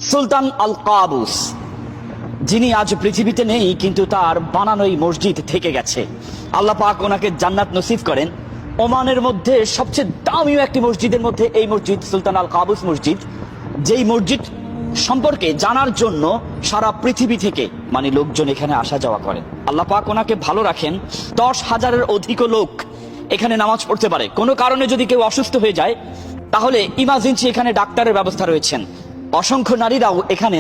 সুলতান আল Qaboos, যিনি আজ পৃথিবীতে নেই কিন্তু তার বানানোই মসজিদ থেকে গেছে। আল্লাহ পাক ওনাকে জান্নাত নসিব করেন। ওমানের মধ্যে সবচেয়ে দামি একটি মসজিদের মধ্যে এই মসজিদ সুলতান আল কাবুস মসজিদ, যেই মসজিদ সম্পর্কে জানার জন্য সারা পৃথিবী থেকে লোকজন এখানে আসা যাওয়া করেন। আল্লাহ পাক ওনাকে ভালো রাখেন। 10,000-এর অধিক লোক এখানে নামাজ পড়তে পারে। কোনো কারণে যদি কেউ অসুস্থ হয়ে যায় তাহলে ইমার্জেন্সি এখানে ডাক্তারের ব্যবস্থা রয়েছেন। অসংখ্য নারীরাও এখানে